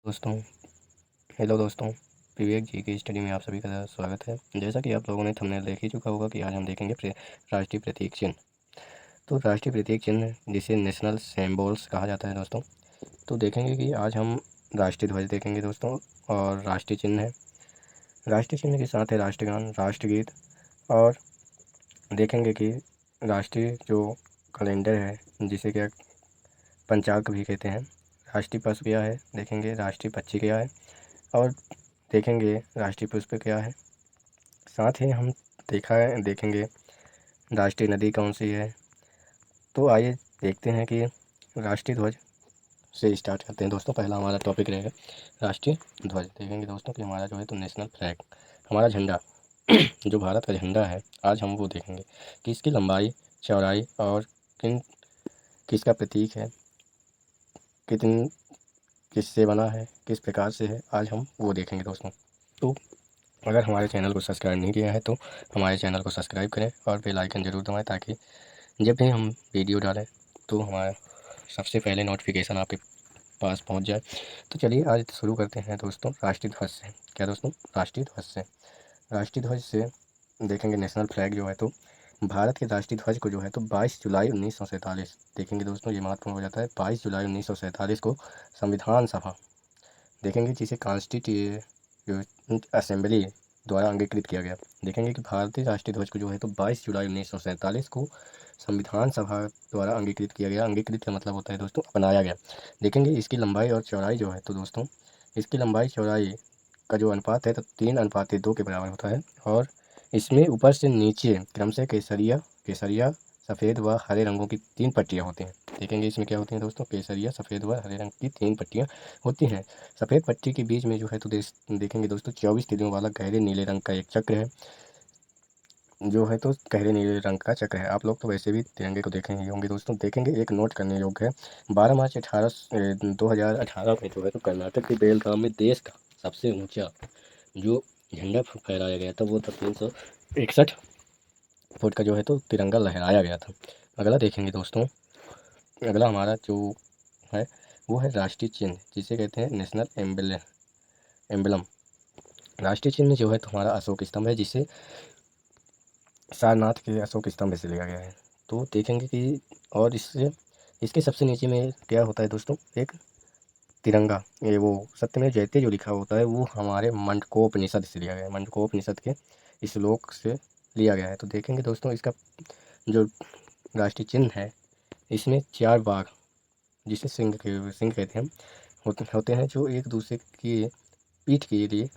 दोस्तों, हेलो दोस्तों। विवेक जी की स्टडी में आप सभी का स्वागत है। जैसा कि आप लोगों ने थंबनेल देख ही चुका होगा कि आज हम देखेंगे राष्ट्रीय प्रतीक चिन्ह। तो राष्ट्रीय प्रतीक चिन्ह जिसे नेशनल सिंबल्स कहा जाता है दोस्तों। तो देखेंगे कि आज हम राष्ट्रीय ध्वज देखेंगे दोस्तों, और राष्ट्रीय चिन्ह है। राष्ट्रीय चिन्ह के साथ है राष्ट्रगान, राष्ट्रगीत, और देखेंगे कि राष्ट्रीय जो कैलेंडर है जिसे क्या पंचांग भी कहते हैं। राष्ट्रीय पशु क्या है देखेंगे, राष्ट्रीय पक्षी क्या है, और देखेंगे राष्ट्रीय पुष्प क्या है। साथ ही हम देखेंगे राष्ट्रीय नदी कौन सी है। तो आइए देखते हैं कि राष्ट्रीय ध्वज से स्टार्ट करते हैं दोस्तों। पहला हमारा टॉपिक रहेगा राष्ट्रीय ध्वज। देखेंगे दोस्तों कि हमारा जो है तो नेशनल फ्लैग, हमारा झंडा जो भारत का झंडा है, आज हम वो देखेंगे कि इसकी लंबाई, चौड़ाई और किसका प्रतीक है, कितन किससे बना है, किस प्रकार से है, आज हम वो देखेंगे दोस्तों। तो अगर हमारे चैनल को सब्सक्राइब नहीं किया है तो हमारे चैनल को सब्सक्राइब करें और बेल आइकन ज़रूर दबाएं, ताकि जब भी हम वीडियो डालें तो हमारा सबसे पहले नोटिफिकेशन आपके पास पहुंच जाए। तो चलिए आज शुरू करते हैं दोस्तों राष्ट्रीय ध्वज से। क्या दोस्तों, राष्ट्रीय ध्वज से। राष्ट्रीय ध्वज से देखेंगे नेशनल फ्लैग जो है तो भारत के राष्ट्रीय ध्वज को जो है तो 22 जुलाई 1947 देखेंगे दोस्तों, ये महत्वपूर्ण हो जाता है। 22 जुलाई 1947 को संविधान सभा देखेंगे जिसे कॉन्स्टिट्यूंट असेंबली द्वारा अंगीकृत किया गया। देखेंगे कि भारतीय राष्ट्रीय ध्वज को जो है तो 22 जुलाई 1947 को संविधान सभा द्वारा अंगीकृत किया गया। अंगीकृत का मतलब होता है दोस्तों अपनाया गया। देखेंगे इसकी लंबाई और चौड़ाई जो है तो दोस्तों, इसकी लंबाई चौड़ाई का जो अनुपात है तो 3:2 के बराबर होता है। और इसमें ऊपर से नीचे क्रमशः केसरिया केसरिया सफ़ेद व हरे रंगों की 3 पट्टियाँ होती हैं। देखेंगे इसमें क्या होती हैं दोस्तों, केसरिया, सफ़ेद व हरे रंग की 3 पट्टियाँ होती हैं। सफ़ेद पट्टी के बीच में जो है तो देखेंगे दोस्तों 24 तिलियों वाला गहरे नीले रंग का एक चक्र है, जो है तो गहरे नीले रंग का चक्र है। आप लोग तो वैसे भी तिरंगे को देखे ही होंगे दोस्तों। देखेंगे एक नोट करने योग्य है, 12 मार्च 2018 में जो है तो कर्नाटक के बेलगाम में देश का सबसे ऊंचा जो झंडा फहराया गया था वो था 361 फुट का जो है तो तिरंगा लहराया गया था। अगला देखेंगे दोस्तों, अगला हमारा जो है वो है राष्ट्रीय चिन्ह, जिसे कहते हैं नेशनल एम्बलम। राष्ट्रीय चिन्ह जो है तो हमारा अशोक स्तंभ है, जिसे सारनाथ के अशोक स्तंभ से लिया गया है। तो देखेंगे कि और इसके सबसे नीचे में क्या होता है दोस्तों, एक तिरंगा, ये वो सत्यमेव जयते जो लिखा होता है वो हमारे मंडकोपनिषद से लिया गया है। मंडकोपनिषद के श्लोक से लिया गया है। तो देखेंगे दोस्तों इसका जो राष्ट्रीय चिन्ह है, इसमें 4 बाघ, जिसे सिंह कहते हैं, होते हैं, जो एक दूसरे की पीठ के लिए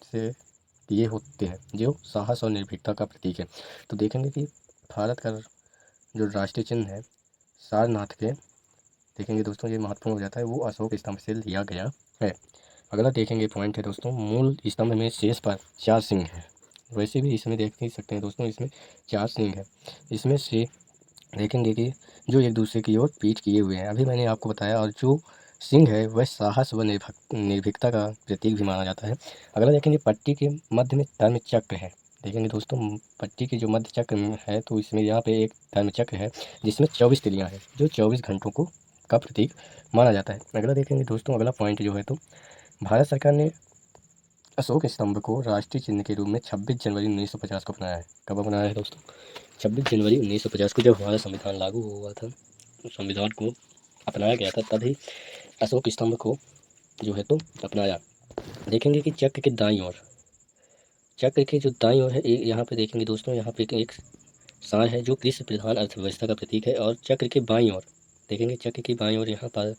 से ये होते हैं, जो साहस और निर्भीकता का प्रतीक है। तो देखेंगे कि भारत का जो राष्ट्रीय चिन्ह है सारनाथ के, देखेंगे दोस्तों ये महत्वपूर्ण हो जाता है, वो अशोक स्तंभ से लिया गया है। अगला देखेंगे पॉइंट है दोस्तों, मूल स्तंभ में शेष पर 4 सिंह हैं। वैसे भी इसमें देख ही सकते हैं दोस्तों, इसमें 4 सिंह हैं। इसमें से देखेंगे कि जो एक दूसरे की ओर पीठ किए हुए हैं, अभी मैंने आपको बताया, और जो सिंह है वह साहस व निर्भीकता का प्रतीक भी माना जाता है। अगला देखेंगे पट्टी के मध्य में धर्म चक्र है। देखेंगे दोस्तों पट्टी के जो मध्य चक्र है तो इसमें यहाँ पे एक धर्म चक्र है, जिसमें 24 तिलियाँ हैं, जो 24 घंटों को का प्रतीक माना जाता है। अगला देखेंगे दोस्तों, अगला पॉइंट जो है तो भारत सरकार ने अशोक स्तंभ को राष्ट्रीय चिन्ह के रूप में 26 जनवरी 1950 को अपनाया है। कब अपनाया है दोस्तों, 26 जनवरी 1950 को, जब हमारा संविधान लागू हुआ था, तो संविधान को अपनाया गया था, तभी अशोक स्तंभ को जो है तो अपनाया। देखेंगे कि चक्र के दाईं ओर, चक्र के जो दाईं ओर है, यहाँ पे देखेंगे दोस्तों, यहाँ पे एक सांड है जो कृषि प्रधान अर्थव्यवस्था का प्रतीक है। और चक्र के बाईं ओर देखेंगे, चक्र की बाईं ओर यहाँ पर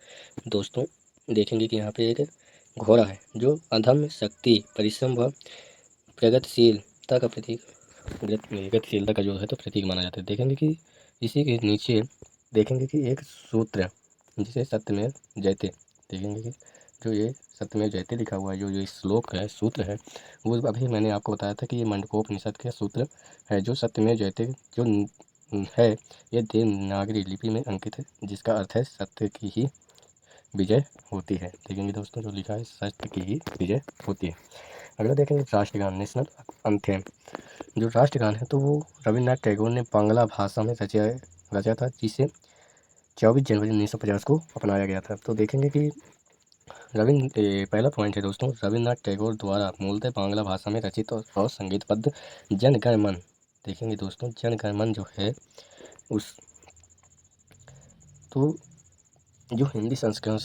दोस्तों देखेंगे कि यहाँ पे एक घोड़ा है, जो अधम शक्ति, परिश्रम व प्रगतिशीलता का प्रतीक, गतिशीलता का जो है तो प्रतीक माना जाता है। देखेंगे कि इसी के नीचे देखेंगे कि एक सूत्र, जिसे सत्यमेव जयते, देखेंगे कि जो ये सत्यमेव जयते लिखा हुआ है, जो ये श्लोक है, सूत्र है, वो अभी मैंने आपको बताया था कि ये मंडकोपनिषद के सूत्र है, जो सत्यमेव जयते जो है, ये देवनागरी लिपि में अंकित है, जिसका अर्थ है सत्य की ही विजय होती है। देखेंगे दोस्तों जो लिखा है, सत्य की ही विजय होती है। अगला देखेंगे राष्ट्रगान, नेशनल अंथेम। जो राष्ट्रगान है तो वो रविन्द्रनाथ टैगोर ने बांग्ला भाषा में रचा था, जिसे 24 जनवरी 1950 को अपनाया गया था। तो देखेंगे कि पहला पॉइंट है दोस्तों, रविन्द्रनाथ टैगोर द्वारा मूलतः बांग्ला भाषा में रचित और संगीतबद्ध जन गण मन। देखेंगे दोस्तों, जन गण मन जो है उस तो जो हिंदी संस्करण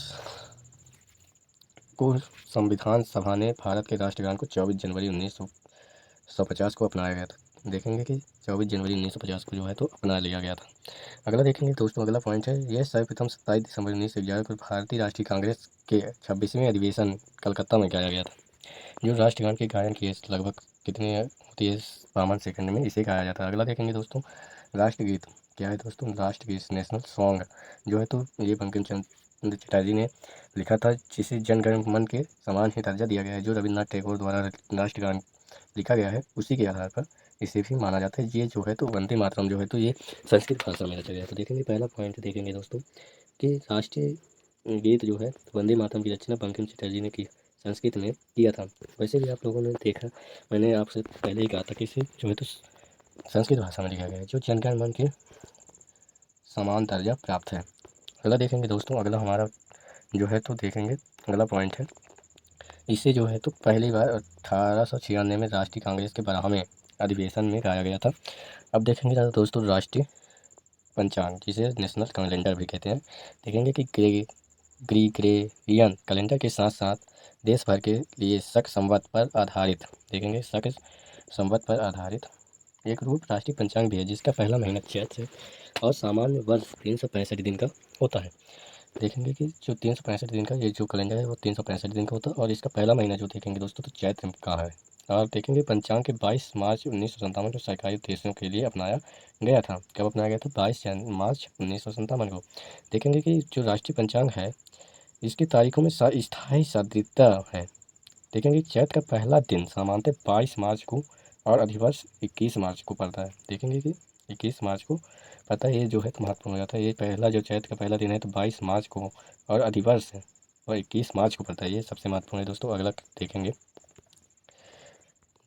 को संविधान सभा ने भारत के राष्ट्रगान को 24 जनवरी 1950 को अपनाया गया था। देखेंगे कि 24 जनवरी 1950 को जो है तो अपना लिया गया था। अगला देखेंगे दोस्तों, अगला पॉइंट है, यह सर्वप्रथम 27 दिसंबर 1911 को भारतीय राष्ट्रीय कांग्रेस के 26वें अधिवेशन कलकत्ता में गाया गया था। जो राष्ट्रगान के गायन की लगभग कितने होती है 52 सेकंड में इसे गाया जाता है। अगला देखेंगे दोस्तों, राष्ट्रगीत क्या है दोस्तों, राष्ट्रगीत नेशनल सॉन्ग जो है तो ये बंकिम चंद्र चटर्जी ने लिखा था, जिसे जन गण मन के समान ही दर्जा दिया गया है। जो रविन्द्रनाथ टैगोर द्वारा राष्ट्रगान लिखा गया है उसी के आधार पर इसे भी माना जाता है। ये जो है तो वंदे मातरम जो है तो ये संस्कृत भाषा में रचा गया। तो देखेंगे पहला पॉइंट देखेंगे दोस्तों कि राष्ट्रीय गीत जो है वंदे मातरम की रचना बंकिम चटर्जी ने की संस्कृत में किया था। वैसे भी आप लोगों ने देखा, मैंने आपसे पहले ही कहा था कि इसे जो है तो संस्कृत भाषा में लिखा गया है, जो जन गण मन के समान दर्जा प्राप्त है। अगला देखेंगे दोस्तों, अगला हमारा जो है तो देखेंगे अगला पॉइंट है, इसे जो है तो पहली बार 1896 में राष्ट्रीय कांग्रेस के 12वें अधिवेशन में गाया गया था। अब देखेंगे दोस्तों, राष्ट्रीय पंचांग जिसे नेशनल कैलेंडर भी कहते हैं। देखेंगे कि ग्रीगोरियन कैलेंडर के साथ साथ देश भर के लिए शक संवत पर आधारित, देखेंगे शक संवत पर आधारित एक रूप राष्ट्रीय पंचांग भी है, जिसका पहला महीना चैत है और सामान्य वर्ष 365 दिन का होता है। देखेंगे कि जो 365 दिन का ये जो कैलेंडर है वो 365 दिन का होता है और इसका पहला महीना जो देखेंगे दोस्तों तो चैत्र का है। और देखेंगे पंचांग के 22 मार्च 1957 को सरकारी उद्देश्यों के लिए अपनाया गया था। कब अपनाया गया था? 22 मार्च 1957 को। देखेंगे कि जो राष्ट्रीय पंचांग है इसकी तारीखों में स्थायी सदृढ़ता है। देखेंगे चैत्र का पहला दिन सामान्यतः 22 मार्च को और अधिवर्ष 21 मार्च को पड़ता है। देखेंगे कि 21 मार्च को पता है, ये जो है तो महत्वपूर्ण हो जाता है। ये पहला जो चैत्र का पहला दिन है तो 22 मार्च को और अधिवर्ष है और 21 मार्च को पड़ता है, ये सबसे महत्वपूर्ण है दोस्तों। अगला देखेंगे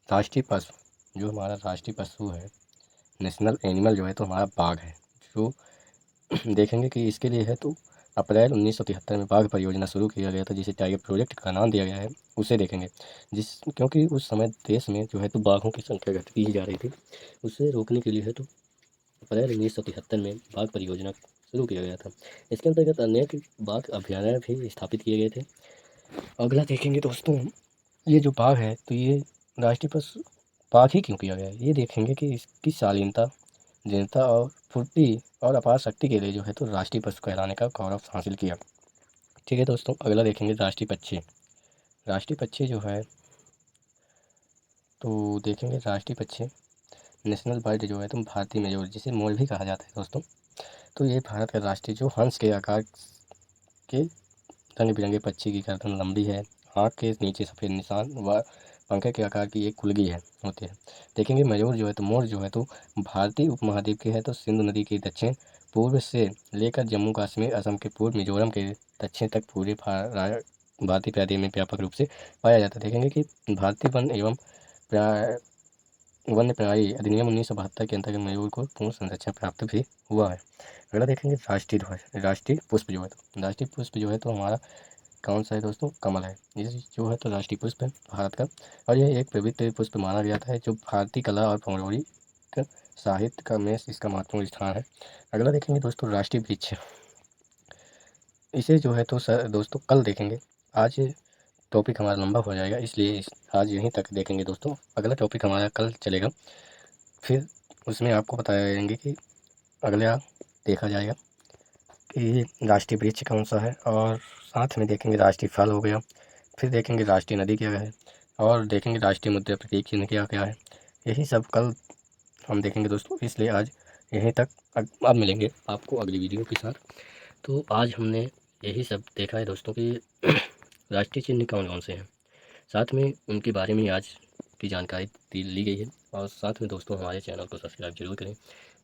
राष्ट्रीय पशु, जो हमारा राष्ट्रीय पशु है नेशनल एनिमल जो है तो हमारा बाघ है। जो देखेंगे कि इसके लिए है तो अप्रैल 1973 में बाघ परियोजना शुरू किया गया था, जिसे टाइगर प्रोजेक्ट का नाम दिया गया है। उसे देखेंगे क्योंकि उस समय देश में जो है तो बाघों की संख्या घटती ही जा रही थी, उसे रोकने के लिए है तो अप्रैल 1973 में बाघ परियोजना शुरू किया गया था। इसके अंतर्गत अनेक बाघ अभयारण्य भी स्थापित किए गए थे। अगला देखेंगे दोस्तों, ये जो बाघ है तो ये राष्ट्रीय पशु बाघ ही क्यों किया गया है, ये देखेंगे कि इसकी शालीनता, दृढ़ता और फुर्ती और अपार शक्ति के लिए जो है तो राष्ट्रीय पशु कहलाने का गौरव हासिल किया। ठीक है दोस्तों, अगला देखेंगे राष्ट्रीय पक्षी। राष्ट्रीय पक्षी जो है तो देखेंगे राष्ट्रीय पक्षी नेशनल बर्ड जो है तो भारतीय मयूर, जिसे मोर भी कहा जाता है दोस्तों। तो ये भारत का राष्ट्रीय जो हंस के आकार के रंग बिरंगे पक्षी की गर्दन लंबी है, आँख के नीचे सफ़ेद निशान व पंखे के आकार की एक कुलगी है होती है। देखेंगे मयूर जो है तो मोर जो है तो भारतीय उपमहाद्वीप के है तो सिंधु नदी के दक्षिण पूर्व से लेकर जम्मू कश्मीर, असम के पूर्व, मिजोरम के दक्षिण तक पूरे भारतीय प्रायद्वीप में व्यापक रूप से पाया जाता है। देखेंगे कि भारतीय वन एवं वन्य प्रणाली अधिनियम 1972 के अंतर्गत मयूर को पूर्ण संरक्षण प्राप्त भी हुआ है। अगला देखेंगे राष्ट्रीय ध्वज। राष्ट्रीय पुष्प जो है तो राष्ट्रीय पुष्प जो है तो हमारा कौन सा है दोस्तों? कमल है। ये जो है तो राष्ट्रीय पुष्प है भारत का और यह एक पवित्र पुष्प माना जाता है, जो भारतीय कला और पौराणिक साहित्य का में इसका महत्वपूर्ण स्थान है। अगला देखेंगे दोस्तों राष्ट्रीय वृक्ष। इसे जो है तो दोस्तों कल देखेंगे, आज टॉपिक हमारा लंबा हो जाएगा इसलिए आज यहीं तक देखेंगे दोस्तों। अगला टॉपिक हमारा कल चलेगा, फिर उसमें आपको बताएंगे कि अगला देखा जाएगा कि राष्ट्रीय वृक्ष कौन सा है और साथ में देखेंगे राष्ट्रीय फल हो गया, फिर देखेंगे राष्ट्रीय नदी क्या है और देखेंगे राष्ट्रीय मुद्रा प्रतीक चिन्ह क्या क्या है। यही सब कल हम देखेंगे दोस्तों, इसलिए आज यहीं तक। अब मिलेंगे आपको अगली वीडियो के साथ। तो आज हमने यही सब देखा है दोस्तों कि राष्ट्रीय चिन्ह कौन कौन से हैं, साथ में उनके बारे में आज की जानकारी ली गई है। और साथ में दोस्तों हमारे चैनल को सब्सक्राइब जरूर करें,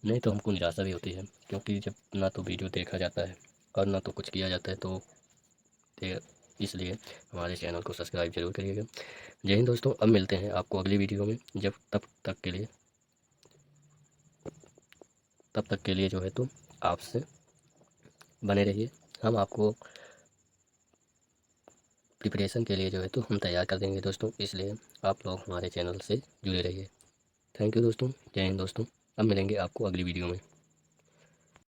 नहीं तो हमको निराशा भी होती है, क्योंकि जब ना तो वीडियो देखा जाता है और ना तो कुछ किया जाता है, तो इसलिए हमारे चैनल को सब्सक्राइब जरूर करिएगा। जय हिंद दोस्तों, अब मिलते हैं आपको अगली वीडियो में। तब तक के लिए जो है तो आपसे बने रहिए। हम आपको प्रिपरेशन के लिए जो है तो हम तैयार कर देंगे दोस्तों, इसलिए आप लोग हमारे चैनल से जुड़े रहिए। थैंक यू दोस्तों, जय हिंद दोस्तों। अब मिलेंगे आपको अगली वीडियो में।